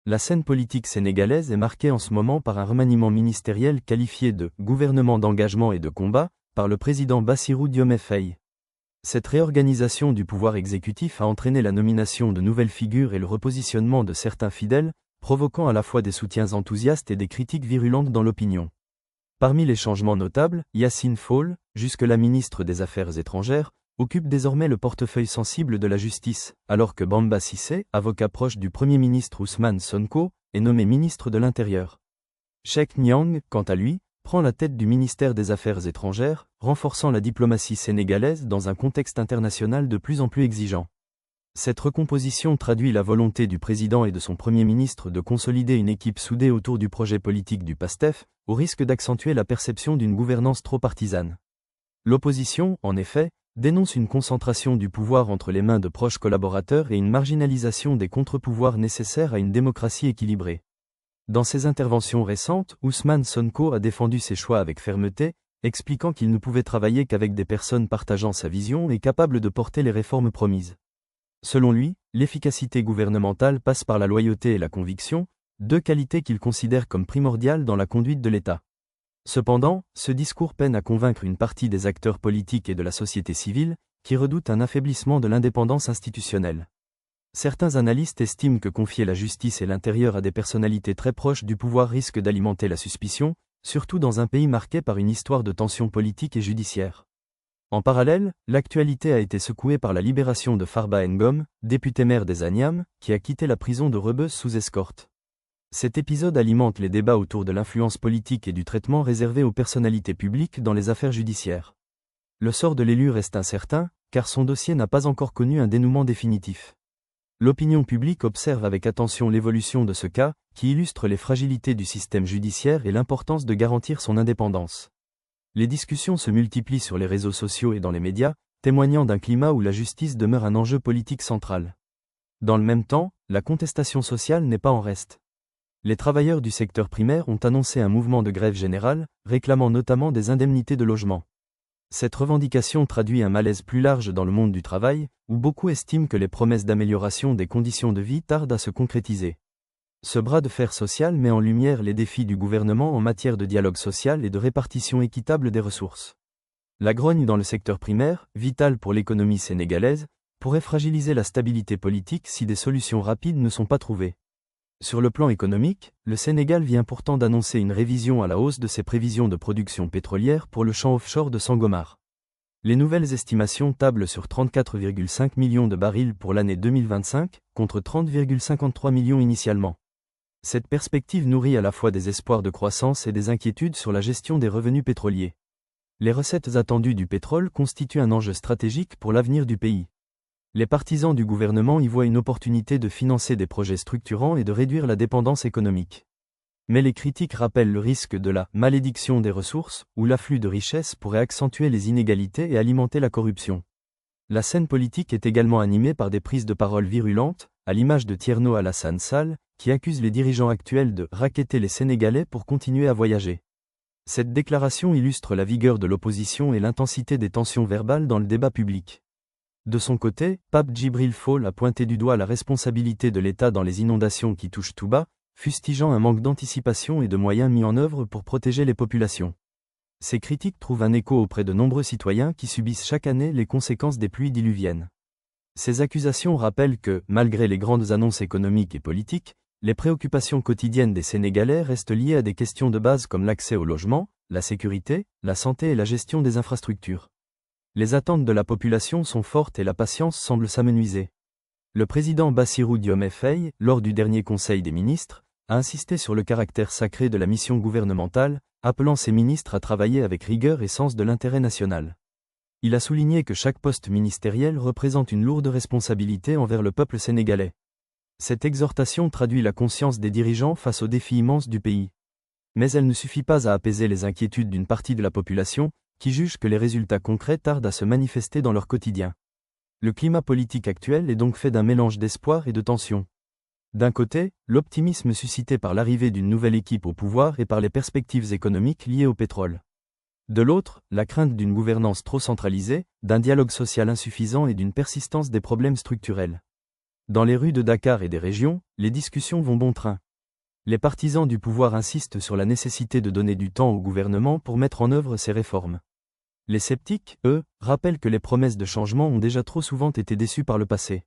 La scène politique sénégalaise est marquée en ce moment par un remaniement ministériel qualifié de « gouvernement d'engagement et de combat » par le président Bassirou Diomaye Faye. Cette réorganisation du pouvoir exécutif a entraîné la nomination de nouvelles figures et le repositionnement de certains fidèles, provoquant à la fois des soutiens enthousiastes et des critiques virulentes dans l'opinion. Parmi les changements notables, Yacine Fall, jusque-là ministre des Affaires étrangères, occupe désormais le portefeuille sensible de la justice, alors que Bamba Cissé, avocat proche du Premier ministre Ousmane Sonko, est nommé ministre de l'Intérieur. Cheikh Niang, quant à lui, prend la tête du ministère des Affaires étrangères, renforçant la diplomatie sénégalaise dans un contexte international de plus en plus exigeant. Cette recomposition traduit la volonté du président et de son Premier ministre de consolider une équipe soudée autour du projet politique du PASTEF, au risque d'accentuer la perception d'une gouvernance trop partisane. L'opposition, en effet, dénonce une concentration du pouvoir entre les mains de proches collaborateurs et une marginalisation des contre-pouvoirs nécessaires à une démocratie équilibrée. Dans ses interventions récentes, Ousmane Sonko a défendu ses choix avec fermeté, expliquant qu'il ne pouvait travailler qu'avec des personnes partageant sa vision et capables de porter les réformes promises. Selon lui, l'efficacité gouvernementale passe par la loyauté et la conviction, deux qualités qu'il considère comme primordiales dans la conduite de l'État. Cependant, ce discours peine à convaincre une partie des acteurs politiques et de la société civile, qui redoutent un affaiblissement de l'indépendance institutionnelle. Certains analystes estiment que confier la justice et l'intérieur à des personnalités très proches du pouvoir risque d'alimenter la suspicion, surtout dans un pays marqué par une histoire de tensions politiques et judiciaires. En parallèle, l'actualité a été secouée par la libération de Farba Ngom, député maire des Agnam, qui a quitté la prison de Rebeuss sous escorte. Cet épisode alimente les débats autour de l'influence politique et du traitement réservé aux personnalités publiques dans les affaires judiciaires. Le sort de l'élu reste incertain, car son dossier n'a pas encore connu un dénouement définitif. L'opinion publique observe avec attention l'évolution de ce cas, qui illustre les fragilités du système judiciaire et l'importance de garantir son indépendance. Les discussions se multiplient sur les réseaux sociaux et dans les médias, témoignant d'un climat où la justice demeure un enjeu politique central. Dans le même temps, la contestation sociale n'est pas en reste. Les travailleurs du secteur primaire ont annoncé un mouvement de grève générale, réclamant notamment des indemnités de logement. Cette revendication traduit un malaise plus large dans le monde du travail, où beaucoup estiment que les promesses d'amélioration des conditions de vie tardent à se concrétiser. Ce bras de fer social met en lumière les défis du gouvernement en matière de dialogue social et de répartition équitable des ressources. La grogne dans le secteur primaire, vital pour l'économie sénégalaise, pourrait fragiliser la stabilité politique si des solutions rapides ne sont pas trouvées. Sur le plan économique, le Sénégal vient pourtant d'annoncer une révision à la hausse de ses prévisions de production pétrolière pour le champ offshore de Sangomar. Les nouvelles estimations tablent sur 34,5 millions de barils pour l'année 2025, contre 30,53 millions initialement. Cette perspective nourrit à la fois des espoirs de croissance et des inquiétudes sur la gestion des revenus pétroliers. Les recettes attendues du pétrole constituent un enjeu stratégique pour l'avenir du pays. Les partisans du gouvernement y voient une opportunité de financer des projets structurants et de réduire la dépendance économique. Mais les critiques rappellent le risque de la « malédiction des ressources » où l'afflux de richesses pourrait accentuer les inégalités et alimenter la corruption. La scène politique est également animée par des prises de parole virulentes, à l'image de Thierno Alassane Sall, qui accuse les dirigeants actuels de « racketter les Sénégalais pour continuer à voyager ». Cette déclaration illustre la vigueur de l'opposition et l'intensité des tensions verbales dans le débat public. De son côté, Pape Djibril Fall a pointé du doigt la responsabilité de l'État dans les inondations qui touchent Touba, fustigeant un manque d'anticipation et de moyens mis en œuvre pour protéger les populations. Ces critiques trouvent un écho auprès de nombreux citoyens qui subissent chaque année les conséquences des pluies diluviennes. Ces accusations rappellent que, malgré les grandes annonces économiques et politiques, les préoccupations quotidiennes des Sénégalais restent liées à des questions de base comme l'accès au logement, la sécurité, la santé et la gestion des infrastructures. Les attentes de la population sont fortes et la patience semble s'amenuiser. Le président Bassirou Diomaye Faye, lors du dernier Conseil des ministres, a insisté sur le caractère sacré de la mission gouvernementale, appelant ses ministres à travailler avec rigueur et sens de l'intérêt national. Il a souligné que chaque poste ministériel représente une lourde responsabilité envers le peuple sénégalais. Cette exhortation traduit la conscience des dirigeants face aux défis immenses du pays. Mais elle ne suffit pas à apaiser les inquiétudes d'une partie de la population, qui juge que les résultats concrets tardent à se manifester dans leur quotidien. Le climat politique actuel est donc fait d'un mélange d'espoir et de tension. D'un côté, l'optimisme suscité par l'arrivée d'une nouvelle équipe au pouvoir et par les perspectives économiques liées au pétrole. De l'autre, la crainte d'une gouvernance trop centralisée, d'un dialogue social insuffisant et d'une persistance des problèmes structurels. Dans les rues de Dakar et des régions, les discussions vont bon train. Les partisans du pouvoir insistent sur la nécessité de donner du temps au gouvernement pour mettre en œuvre ces réformes. Les sceptiques, eux, rappellent que les promesses de changement ont déjà trop souvent été déçues par le passé.